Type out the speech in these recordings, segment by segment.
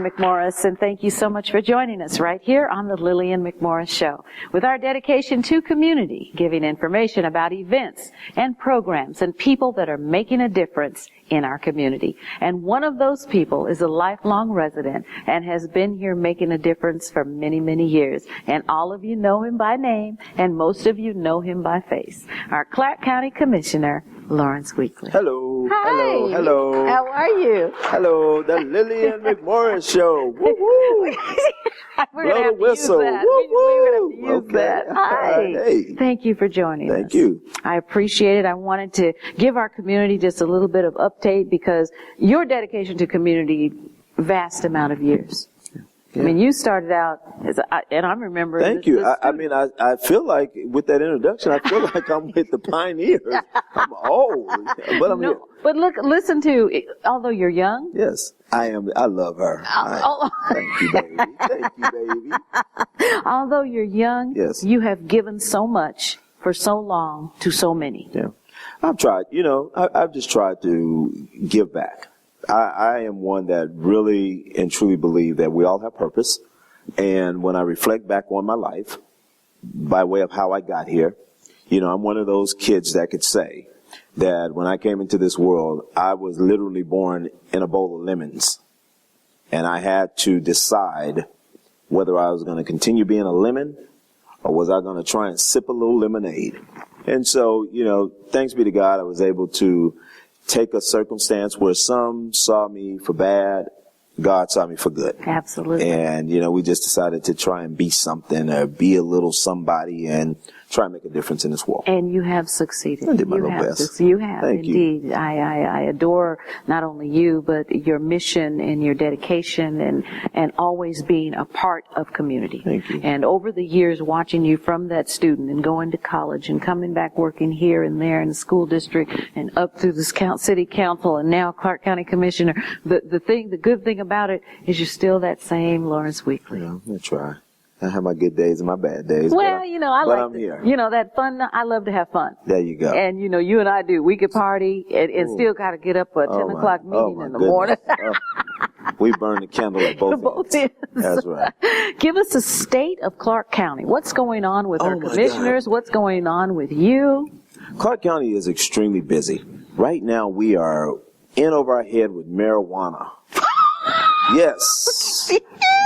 McMorris, and thank you so much for joining us right here on the Lillian McMorris Show. With our dedication to community, giving information about events and programs and people that are making a difference in our community. And one of those people is a lifelong resident and has been here making a difference for many, many years. And all of you know him by name, and most of you know him by face. Our Clark County Commissioner, Lawrence Weekly. Hello. Hi. Hello. Hello. How are you? Hello. The Lillian McMorris Show. Woo woo. Blow the whistle. We're going to use that. Hi. Hey. Thank you for joining us. Thank you. I appreciate it. I wanted to give our community just a little bit of update because your dedication to community, vast amount of years. Yeah. I mean, you started out, and I remember. Thank you. I feel like with that introduction, I feel like I'm with the pioneers. I'm old, but I'm here. But listen to, although you're young. Yes, I am. I love her. Thank you, baby. Thank you, baby. Although you're young, yes, you have given so much for so long to so many. Yeah, I've tried. I've just tried to give back. I am one that really and truly believe that we all have purpose. And when I reflect back on my life, by way of how I got here, I'm one of those kids that could say that when I came into this world, I was literally born in a bowl of lemons. And I had to decide whether I was going to continue being a lemon or was I going to try and sip a little lemonade. And so, thanks be to God, I was able to take a circumstance where some saw me for bad, God saw me for good. Absolutely. And, we just decided to try and be something or be a little somebody and try and make a difference in this world. And you have succeeded. I did my little best. You have, Thank indeed. You. I adore not only you, but your mission and your dedication and always being a part of community. Thank you. And over the years, watching you from that student and going to college and coming back working here and there in the school district and up through this city council and now Clark County Commissioner, the good thing about it is you're still that same Lawrence Weekly. Yeah, I'm going to try. I have my good days and my bad days. Well, but I'm here. That fun, I love to have fun. There you go. And, you and I do. We could party and still got to get up for a 10 o'clock meeting in the morning. We burn the candle at both ends. That's right. Give us a state of Clark County. What's going on with our commissioners? God. What's going on with you? Clark County is extremely busy. Right now, we are in over our head with marijuana. Yes.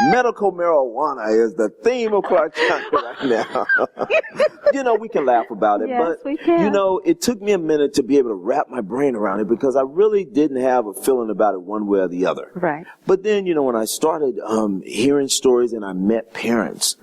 Medical marijuana is the theme of Clark County right now. We can laugh about it, yes, but, we can. it took me a minute to be able to wrap my brain around it because I really didn't have a feeling about it one way or the other. Right. But then, when I started hearing stories and I met parents,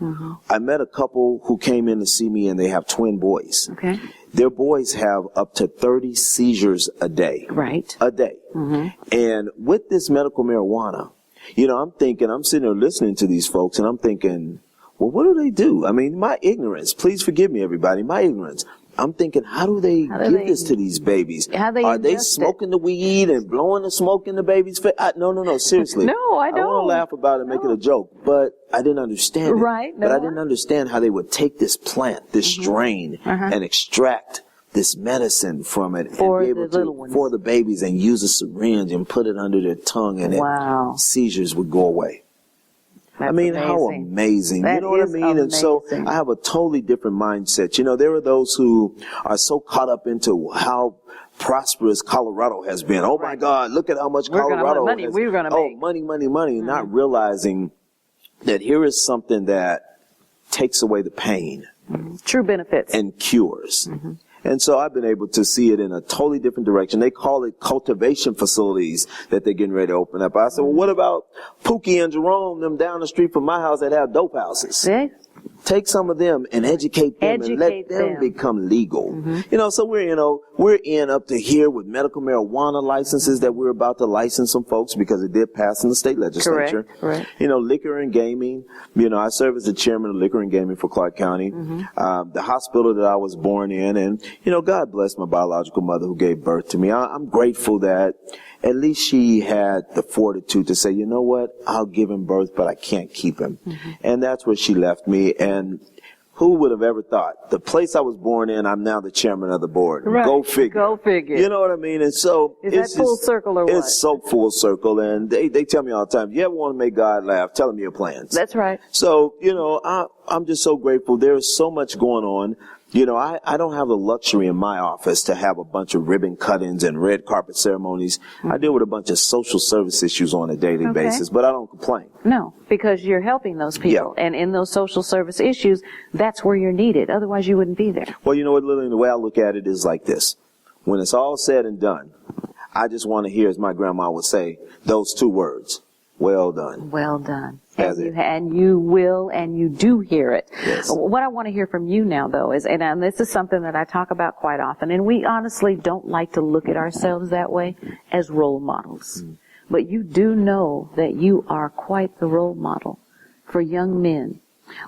I met a couple who came in to see me and they have twin boys. Okay. Their boys have up to 30 seizures a day. Right. A day. Mm-hmm. And with this medical marijuana, I'm sitting there listening to these folks and I'm thinking, well, what do they do? I mean, my ignorance, please forgive me, everybody, my ignorance. I'm thinking, how do they give this to these babies? Are they smoking the weed and blowing the smoke in the baby's face? No, seriously. No, I don't. I want to laugh about it and make it a joke, but I didn't understand it. Right. But I didn't understand how they would take this plant, this strain, and extract this medicine from it for and be able the little ones. For the babies and use a syringe and put it under their tongue and seizures would go away. That's amazing. How amazing. That you know what I mean? Amazing. And so I have a totally different mindset. There are those who are so caught up into how prosperous Colorado has been. Oh my God, look at how much Colorado has. We're going to make. Money, not realizing that here is something that takes away the pain. True benefits. And cures. And so I've been able to see it in a totally different direction. They call it cultivation facilities that they're getting ready to open up. I said, well, what about Pookie and Jerome, them down the street from my house that have dope houses? See? Take some of them and educate them and let them become legal. So we're in up to here with medical marijuana licenses that we're about to license some folks because it did pass in the state legislature. Correct. Liquor and gaming. I serve as the chairman of liquor and gaming for Clark County. The hospital that I was born in, and God bless my biological mother who gave birth to me. I'm grateful that at least she had the fortitude to say, you know what, I'll give him birth, but I can't keep him. And that's where she left me. And Who would have ever thought? The place I was born in, I'm now the chairman of the board. Right. Go figure. Go figure. You know what I mean? And so Is that full circle or what? It's so full circle. And they tell me all the time, you ever want to make God laugh, tell him your plans. That's right. So, I'm just so grateful. There's so much going on. I don't have the luxury in my office to have a bunch of ribbon cuttings and red carpet ceremonies. I deal with a bunch of social service issues on a daily basis, but I don't complain. No, because you're helping those people. Yeah. And in those social service issues, that's where you're needed. Otherwise, you wouldn't be there. Well, you know what, Lillian, the way I look at it is like this. When it's all said and done, I just want to hear, as my grandma would say, those two words. Well done. Well done. And you do hear it. Yes. What I want to hear from you now, though, is, and this is something that I talk about quite often, and we honestly don't like to look at ourselves that way, as role models. But you do know that you are quite the role model for young men.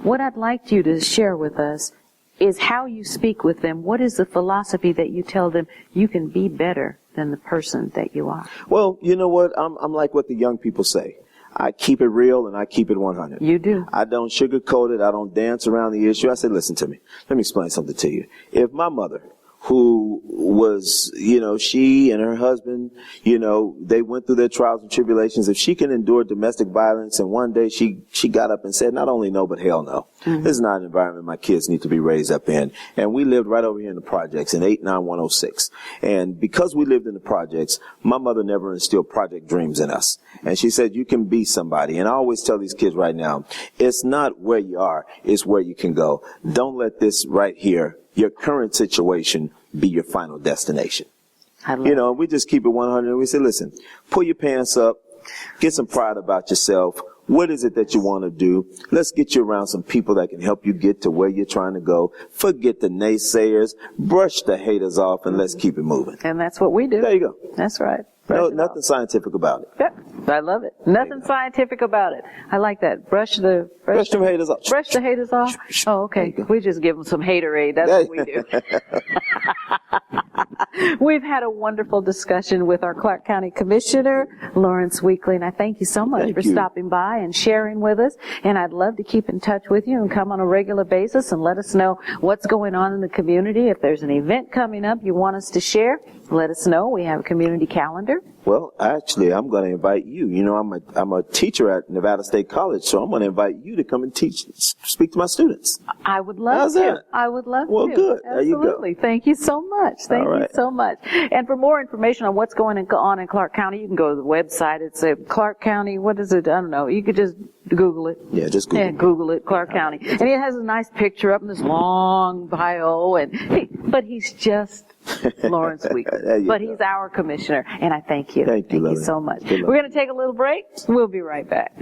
What I'd like you to share with us is how you speak with them. What is the philosophy that you tell them you can be better than the person that you are? Well, you know what? I'm like what the young people say. I keep it real and I keep it 100. You do. I don't sugarcoat it. I don't dance around the issue. I say, listen to me. Let me explain something to you. If my mother, who was, she and her husband, they went through their trials and tribulations. If she can endure domestic violence and one day she got up and said, not only no, but hell no. Mm-hmm. This is not an environment my kids need to be raised up in. And we lived right over here in the projects in 89106. And because we lived in the projects, my mother never instilled project dreams in us. And she said, you can be somebody. And I always tell these kids right now, it's not where you are, it's where you can go. Don't let this right here, your current situation, be your final destination. We just keep it 100 and we say, listen, pull your pants up, get some pride about yourself. What is it that you want to do? Let's get you around some people that can help you get to where you're trying to go. Forget the naysayers, brush the haters off, and let's keep it moving. And that's what we do. There you go. That's right. No, nothing scientific about it. Yep. I love it. Nothing scientific about it. I like that. Brush them haters off. Brush the haters off. Oh, okay. We just give them some haterade. That's what we do. We've had a wonderful discussion with our Clark County Commissioner, Lawrence Weekly, and I thank you so much for stopping by and sharing with us. And I'd love to keep in touch with you and come on a regular basis and let us know what's going on in the community. If there's an event coming up you want us to share, let us know. We have a community calendar. Well, actually, I'm going to invite you. I'm a teacher at Nevada State College, so I'm going to invite you to come and speak to my students. I would love to. I would love to. Well, good. Absolutely. There you go. Thank you so much. Thank you so much. And for more information on what's going on in Clark County, you can go to the website. It's Clark County. What is it? I don't know. You could just Google it. Yeah, just Google it. Google it, Clark County. And it has a nice picture up in this long bio. But he's just Lawrence Weekly. But he's our commissioner, and I thank you. Thank you so much. We're going to take a little break. We'll be right back.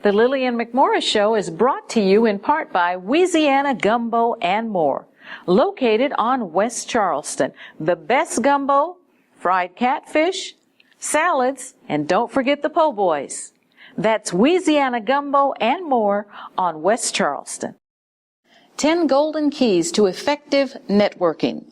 The Lillian McMorris Show is brought to you in part by Louisiana Gumbo and More, located on West Charleston. The best gumbo, fried catfish, salads, and don't forget the po' boys. That's Louisiana Gumbo and More on West Charleston. 10 Golden Keys to Effective Networking.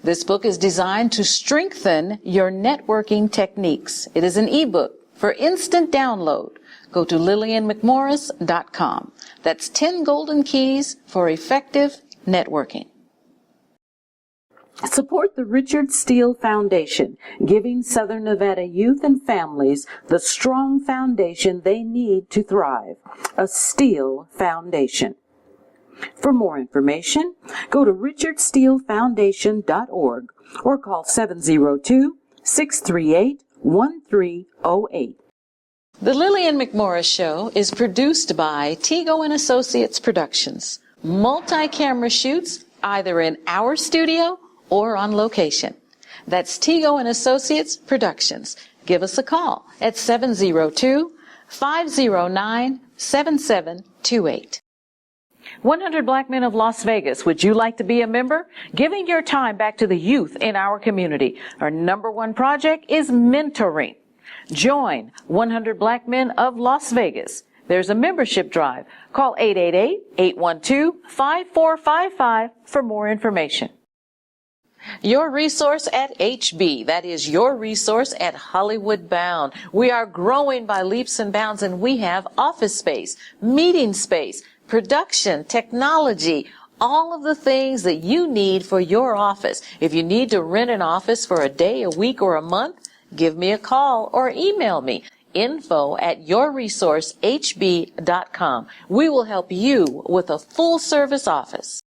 This book is designed to strengthen your networking techniques. It is an ebook for instant download. Go to LillianMcMorris.com. That's 10 Golden Keys for Effective Networking. Support the Richard Steele Foundation, giving Southern Nevada youth and families the strong foundation they need to thrive. A Steele Foundation. For more information, go to richardsteelefoundation.org or call 702-638-1308. The Lillian McMorris Show is produced by Tego & Associates Productions. Multi-camera shoots either in our studio or on location. That's Tego & Associates Productions. Give us a call at 702-509-7728. 100 Black Men of Las Vegas. Would you like to be a member? Giving your time back to the youth in our community. Our #1 project is mentoring. Join 100 Black Men of Las Vegas. There's a membership drive. Call 888-812-5455 for more information. Your resource at HB, that is your resource at Hollywood Bound. We are growing by leaps and bounds, and we have office space, meeting space, production, technology, all of the things that you need for your office. If you need to rent an office for a day, a week, or a month, give me a call or email me. info@yourresourcehb.com. We will help you with a full-service office.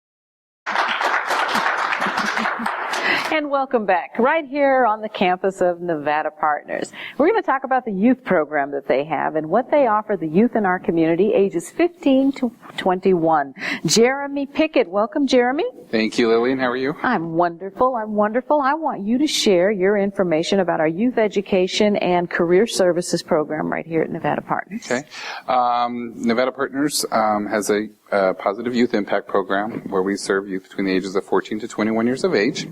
And welcome back, right here on the campus of Nevada Partners. We're going to talk about the youth program that they have and what they offer the youth in our community, ages 15 to 21. Jeramey Pickett. Welcome, Jeramey. Thank you, Lillian. How are you? I'm wonderful. I want you to share your information about our youth education and career services program right here at Nevada Partners. Okay. Nevada Partners has a positive youth impact program where we serve youth between the ages of 14 to 21 years of age.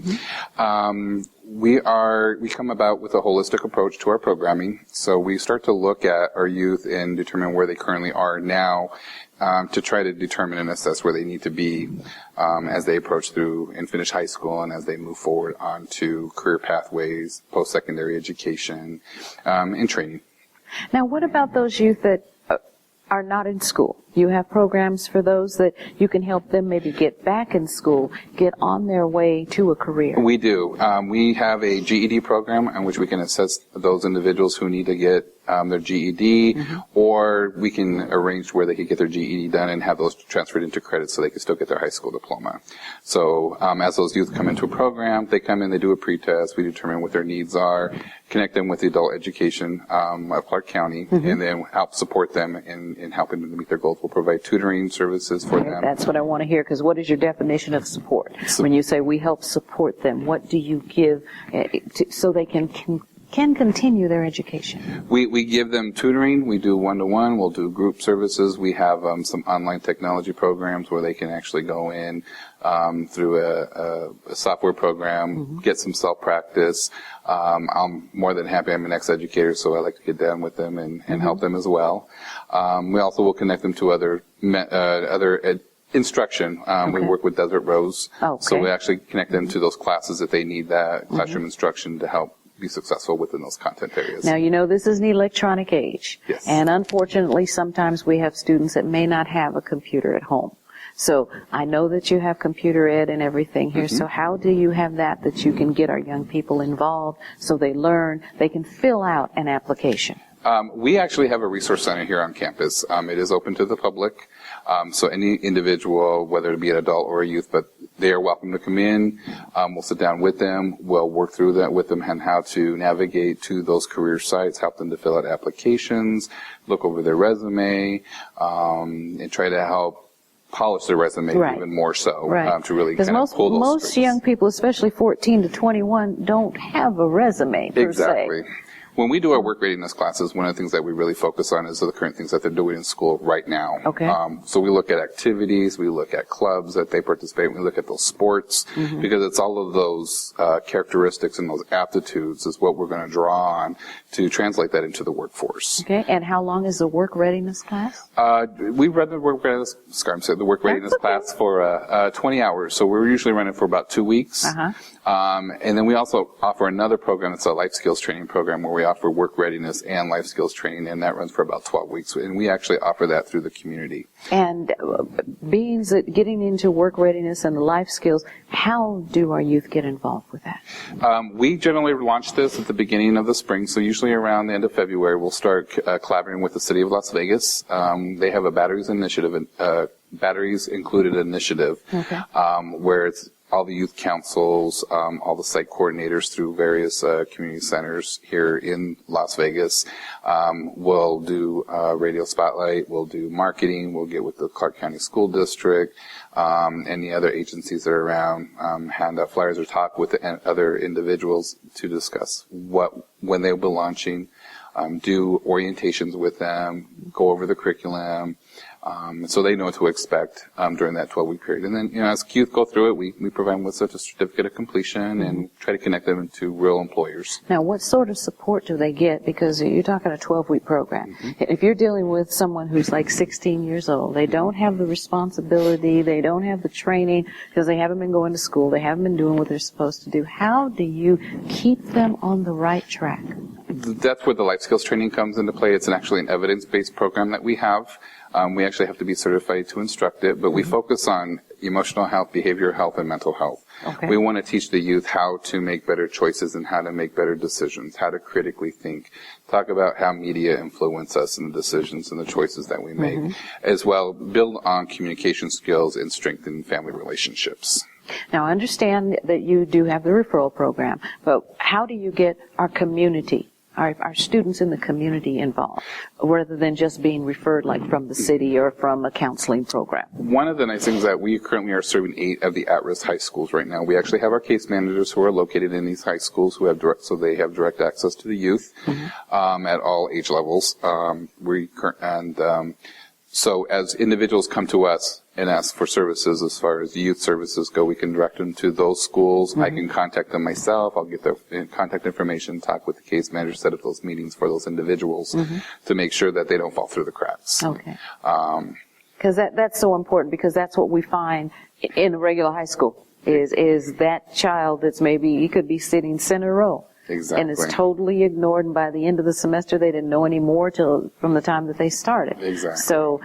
We come about with a holistic approach to our programming. So we start to look at our youth and determine where they currently are now, to try to determine and assess where they need to be as they approach through and finish high school and as they move forward onto career pathways, post-secondary education, and training. Now, what about those youth that are not in school? You have programs for those that you can help them maybe get back in school, get on their way to a career. We do. We have a GED program in which we can assess those individuals who need to get their GED, or we can arrange where they could get their GED done and have those transferred into credits so they can still get their high school diploma. So as those youth come into a program, they come in, they do a pretest, we determine what their needs are, connect them with the adult education of Clark County, and then help support them in helping them to meet their goals. We'll provide tutoring services for them. That's what I want to hear, because what is your definition of support? When you say we help support them, what do you give so they can continue their education? We give them tutoring. We do one-to-one. We'll do group services. We have some online technology programs where they can actually go in through a software program, get some self-practice. I'm more than happy. I'm an ex-educator, so I like to get down with them and help them as well. We also will connect them to other instruction. We work with Desert Rose, so we actually connect them to those classes if they need that classroom instruction to help be successful within those content areas. Now, you know, this is an electronic age. Yes. And unfortunately, sometimes we have students that may not have a computer at home. So I know that you have computer ed and everything here. So how do you have that you can get our young people involved so they learn, they can fill out an application? We actually have a resource center here on campus. It is open to the public. So any individual, whether it be an adult or a youth, but they are welcome to come in. We'll sit down with them. We'll work through that with them and how to navigate to those career sites, help them to fill out applications, look over their resume, and try to help polish their resume even more so to really kind of pull those most strings. young people, especially 14 to 21, don't have a resume per Exactly. se. When we do our work readiness classes, one of the things that we really focus on is the current things that they're doing in school right now. Okay. So we look at activities, we look at clubs that they participate in, we look at those sports, because it's all of those characteristics and those aptitudes is what we're going to draw on to translate that into the workforce. Okay, and how long is the work readiness class? We run the work readiness, class for 20 hours, so we're usually running for about 2 weeks. And then we also offer another program. It's a life skills training program where we offer work readiness and life skills training, and that runs for about 12 weeks. And we actually offer that through the community. And getting into work readiness and life skills, how do our youth get involved with that? We generally launch this at the beginning of the spring, so usually around the end of February we'll start collaborating with the City of Las Vegas. They have a Batteries Included initiative, where it's all the youth councils, all the site coordinators through various community centers here in Las Vegas. We'll do radio spotlight, we'll do marketing, we'll get with the Clark County School District, any other agencies that are around, hand out flyers or talk with other individuals to discuss when they'll be launching, do orientations with them, go over the curriculum, So they know what to expect during that 12-week period. And then, as youth go through it, we provide them with such a certificate of completion and try to connect them to real employers. Now, what sort of support do they get? Because you're talking a 12-week program. If you're dealing with someone who's like 16 years old, they don't have the responsibility, they don't have the training, because they haven't been going to school, they haven't been doing what they're supposed to do. How do you keep them on the right track? That's where the life skills training comes into play. It's actually an evidence-based program that we have. We actually have to be certified to instruct it, but we focus on emotional health, behavioral health, and mental health. Okay. We want to teach the youth how to make better choices and how to make better decisions, how to critically think, talk about how media influence us in the decisions and the choices that we make, as well build on communication skills and strengthen family relationships. Now, I understand that you do have the referral program, but how do you get our community, our students in the community involved, rather than just being referred like from the city or from a counseling program? One of the nice things that we currently are serving 8 of the at-risk high schools right now. We actually have our case managers who are located in these high schools who have they have direct access to the youth at all age levels. So as individuals come to us and ask for services as far as youth services go, we can direct them to those schools. I can contact them myself. I'll get their contact information, talk with the case manager, set up those meetings for those individuals to make sure that they don't fall through the cracks. Okay. Because that's so important, because that's what we find in a regular high school is that child that's maybe, he could be sitting center row. Exactly. And it's totally ignored, and by the end of the semester they didn't know any more from the time that they started. Exactly. So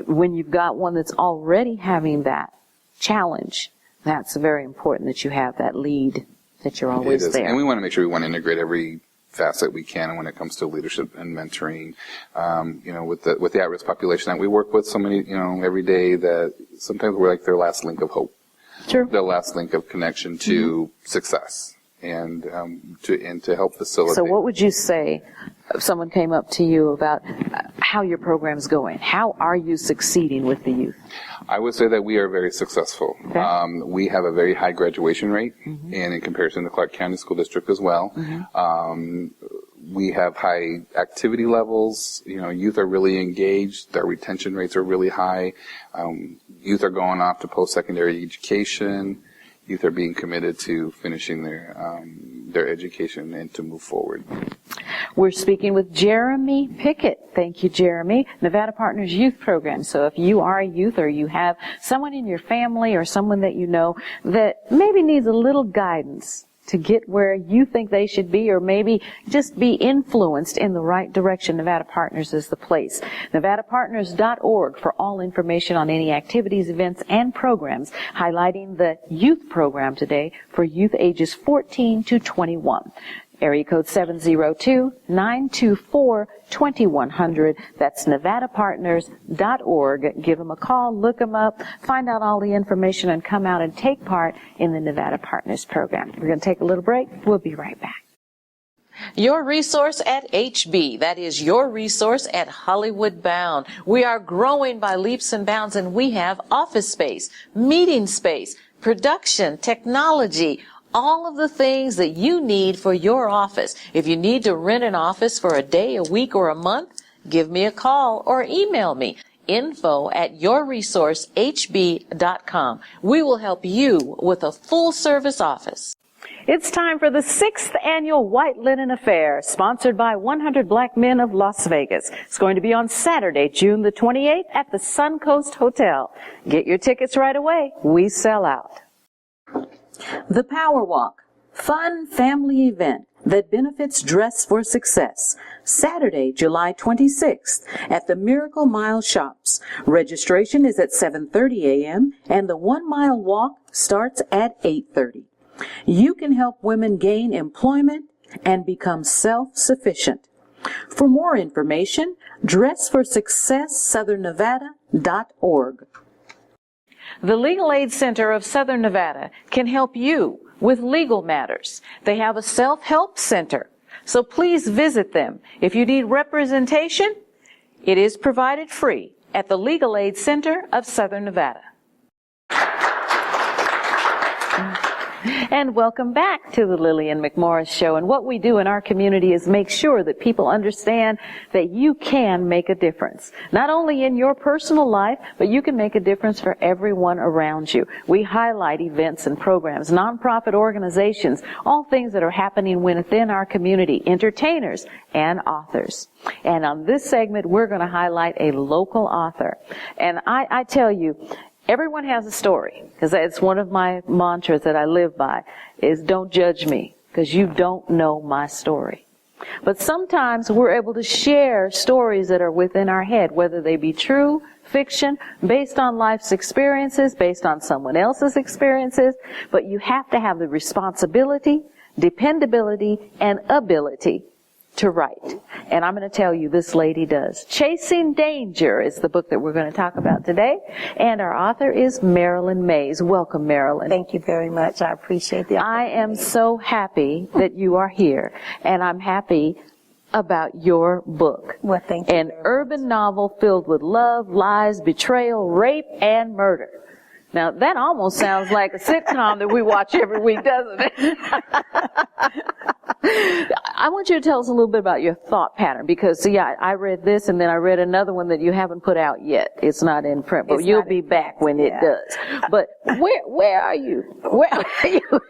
when you've got one that's already having that challenge, that's very important that you have that lead, that you're always there. And we want to make sure we want to integrate every facet we can when it comes to leadership and mentoring. With the at-risk population that we work with so many, every day, that sometimes we're like their last link of hope. Sure. Their last link of connection to success. And to help facilitate. So what would you say if someone came up to you about how your program's going? How are you succeeding with the youth? I would say that we are very successful. Okay. We have a very high graduation rate, and in comparison to Clark County School District as well. We have high activity levels. Youth are really engaged. Their retention rates are really high. Youth are going off to post-secondary education. Youth are being committed to finishing their education and to move forward. We're speaking with Jeramey Pickett. Thank you, Jeramey. Nevada Partners Youth Program. So if you are a youth or you have someone in your family or someone that you know that maybe needs a little guidance to get where you think they should be, or maybe just be influenced in the right direction, Nevada Partners is the place. NevadaPartners.org for all information on any activities, events, and programs, highlighting the youth program today for youth ages 14 to 21. Area code 702-924-2100. That's NevadaPartners.org. Give them a call, look them up, find out all the information, and come out and take part in the Nevada Partners program. We're going to take a little break. We'll be right back. Your resource at HB, that is your resource at Hollywood Bound. We are growing by leaps and bounds, and we have office space, meeting space, production, technology, all of the things that you need for your office. If you need to rent an office for a day, a week, or a month, give me a call or email me. info@yourresourcehb.com. We will help you with a full-service office. It's time for the 6th annual White Linen Affair, sponsored by 100 Black Men of Las Vegas. It's going to be on Saturday, June the 28th at the Suncoast Hotel. Get your tickets right away. We sell out. The Power Walk, fun family event that benefits Dress for Success. Saturday, July 26th at the Miracle Mile Shops. Registration is at 7:30 a.m. and the 1 mile walk starts at 8:30. You can help women gain employment and become self-sufficient. For more information, dressforsuccesssouthernevada.org. The Legal Aid Center of Southern Nevada can help you with legal matters. They have a self-help center, so please visit them. If you need representation, it is provided free at the Legal Aid Center of Southern Nevada. And welcome back to the Lillian McMorris Show. And what we do in our community is make sure that people understand that you can make a difference. Not only in your personal life, but you can make a difference for everyone around you. We highlight events and programs, nonprofit organizations, all things that are happening within our community, entertainers and authors. And on this segment, we're going to highlight a local author. And I tell you, everyone has a story, because it's one of my mantras that I live by, is don't judge me, because you don't know my story. But sometimes we're able to share stories that are within our head, whether they be true, fiction, based on life's experiences, based on someone else's experiences, but you have to have the responsibility, dependability, and ability to write. And I'm going to tell you, this lady does. Chasing Danger is the book that we're going to talk about today. And our author is Marilyn Mays. Welcome, Marilyn. Thank you very much. I appreciate the opportunity. I am so happy that you are here. And I'm happy about your book. Well, thank you. An urban novel filled with love, lies, betrayal, rape, and murder. Now, that almost sounds like a sitcom that we watch every week, doesn't it? I want you to tell us a little bit about your thought pattern, because, see, I read this, and then I read another one that you haven't put out yet. It's not in print, but you'll be back when it does. But where are you? Where are you?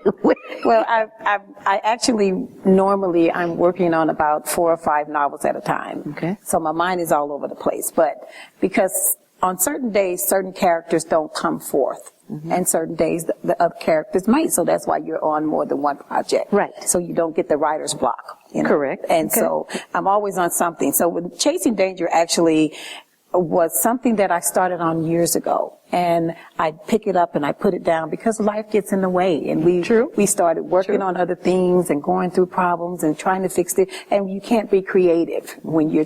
Well, I actually, normally, I'm working on about 4 or 5 novels at a time. Okay. So my mind is all over the place. But because on certain days, certain characters don't come forth. Mm-hmm. And certain days, the other characters might. So that's why you're on more than one project. Right. So you don't get the writer's block. You know? Correct. And so I'm always on something. So with Chasing Danger actually was something that I started on years ago. And I'd pick it up and I put it down because life gets in the way. And we started working on other things and going through problems and trying to fix it. And you can't be creative when you're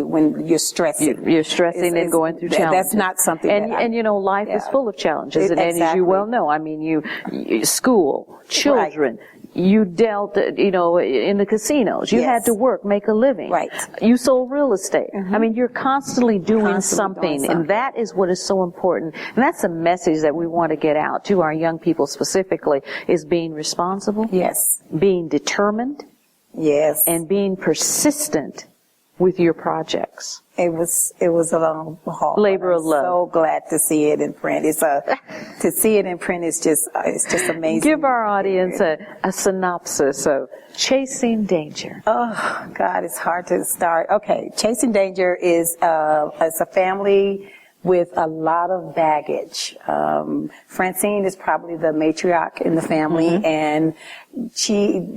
when you're stressing. You're stressing and going through challenges. That's not something and you know, life is full of challenges. And as you well know, I mean, you school, children, right. You dealt, in the casinos. You had to work, make a living. Right. You sold real estate. Mm-hmm. I mean, you're constantly doing something. And that is what is so important. And that's a message that we want to get out to our young people specifically, is being responsible. Yes. Being determined. Yes. And being persistent with your projects. It was a long haul. Labor of love. So glad to see it in print. To see it in print is just amazing. Give our audience a synopsis of Chasing Danger. Oh God, it's hard to start. Okay, Chasing Danger is a family with a lot of baggage. Francine is probably the matriarch in the family, mm-hmm. and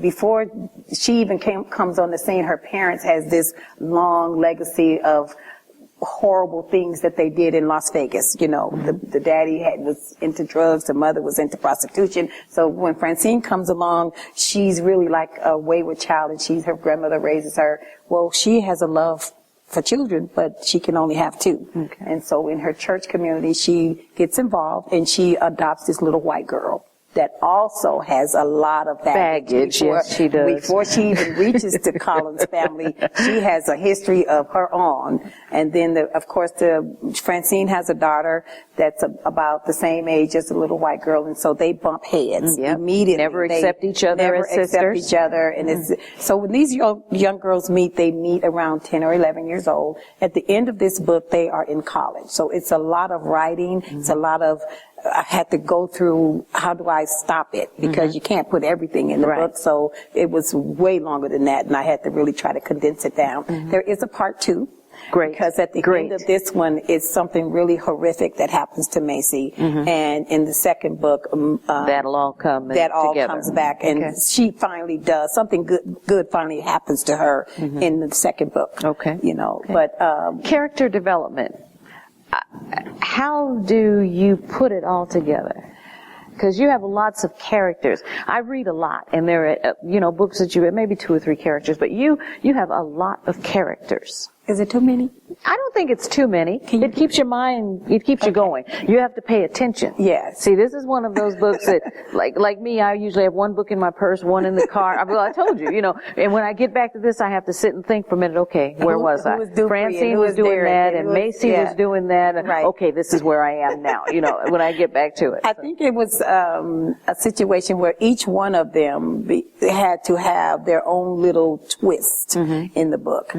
before she even comes on the scene, her parents has this long legacy of horrible things that they did in Las Vegas. You know, the daddy was into drugs, the mother was into prostitution. So when Francine comes along, she's really like a wayward child, and her grandmother raises her. Well, she has a love for children, but she can only have 2. Okay. And so in her church community, she gets involved and she adopts this little white girl that also has a lot of baggage. Yes, she does. Before she even reaches the Collins family, she has a history of her own. And then, of course, Francine has a daughter that's about the same age as the little white girl, and so they bump heads immediately. Never accept each other as sisters. Never accept each other. And so when these young girls meet, they meet around 10 or 11 years old. At the end of this book, they are in college. So it's a lot of writing. Mm-hmm. It's a lot of I had to go through, how do I stop it? Because mm-hmm. you can't put everything in the book, so it was way longer than that, and I had to really try to condense it down. Mm-hmm. There is a part 2. Great. Because at the end of this one, it's something really horrific that happens to Macy. Mm-hmm. And in the second book, that'll all come together. All comes back, and she finally does something good. Finally happens to her mm-hmm. in the second book. Okay. But character development. How do you put it all together? Because you have lots of characters. I read a lot, and there are, books that you have maybe 2 or 3 characters, but you have a lot of characters. Is it too many? I don't think it's too many. It keeps your mind, it keeps you going. You have to pay attention. Yes. See, this is one of those books that, like me, I usually have one book in my purse, one in the car. Well, I told you, and when I get back to this, I have to sit and think for a minute, okay, where was I? Francine was doing that, and Macy was doing that. And, Right. okay, this is where I am now, when I get back to it. I think it was a situation where each one of them had to have their own little twist in the book.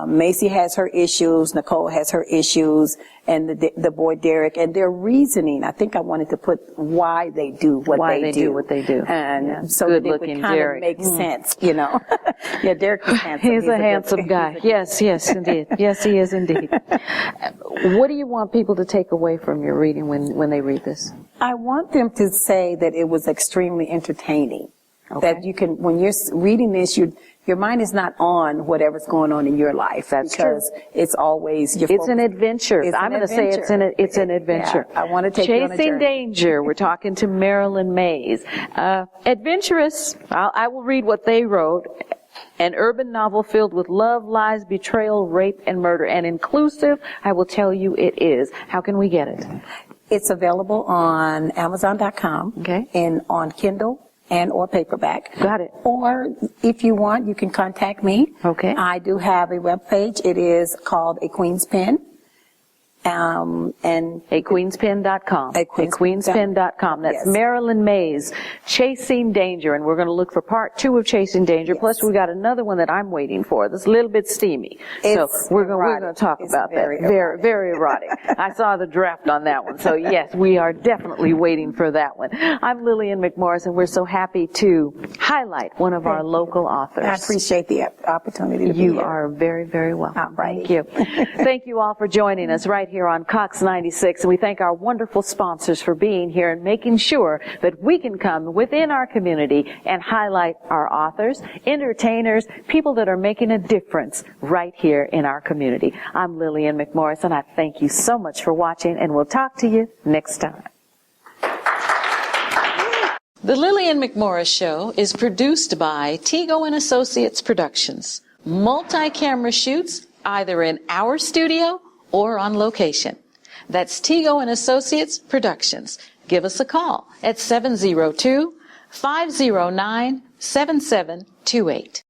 Macy has her issues, Nicole has her issues, and the boy Derek, and their reasoning. I think I wanted to put why they do what they do. And so that it would kind Derek. of make sense, Yeah, Derek is handsome. He's a handsome guy. Yes, indeed. Yes, he is indeed. What do you want people to take away from your reading when they read this? I want them to say that it was extremely entertaining. Okay. That you can, when you're reading this, your mind is not on whatever's going on in your life. That's because true. It's always your It's an adventure. I'm going to say it's an adventure. Yeah, I want to take you on a Chasing journey. Danger. We're talking to Marilyn Mays. Adventurous. I will read what they wrote. An urban novel filled with love, lies, betrayal, rape, and murder. And inclusive, I will tell you it is. How can we get it? It's available on Amazon.com. Okay. And on Kindle and or paperback. Got it. Or if you want, you can contact me. Okay. I do have a webpage. It is called A Queen's Pen. And queenspen.com. queenspen.com. That's Yes. Marilyn Mays, Chasing Danger. And we're going to look for part 2 of Chasing Danger. Yes. Plus, we got another one that I'm waiting for that's a little bit steamy. It's so we're going erotic. to talk It's about that. very Very erotic. I saw the draft on that one. So, yes, we are definitely waiting for that one. I'm Lillian McMorris, and we're so happy to highlight one of our local authors. I appreciate the opportunity to be You here. are very welcome. Alrighty. Thank you. Thank you all for joining us right here on COX 96. And we thank our wonderful sponsors for being here and making sure that we can come within our community and highlight our authors, entertainers, people that are making a difference right here in our community. I'm Lillian McMorris, and I thank you so much for watching, and we'll talk to you next time. The Lillian McMorris Show is produced by Tego and Associates Productions. Multi-camera shoots either in our studio or on location. That's Tego and Associates Productions. Give us a call at 702-509-7728.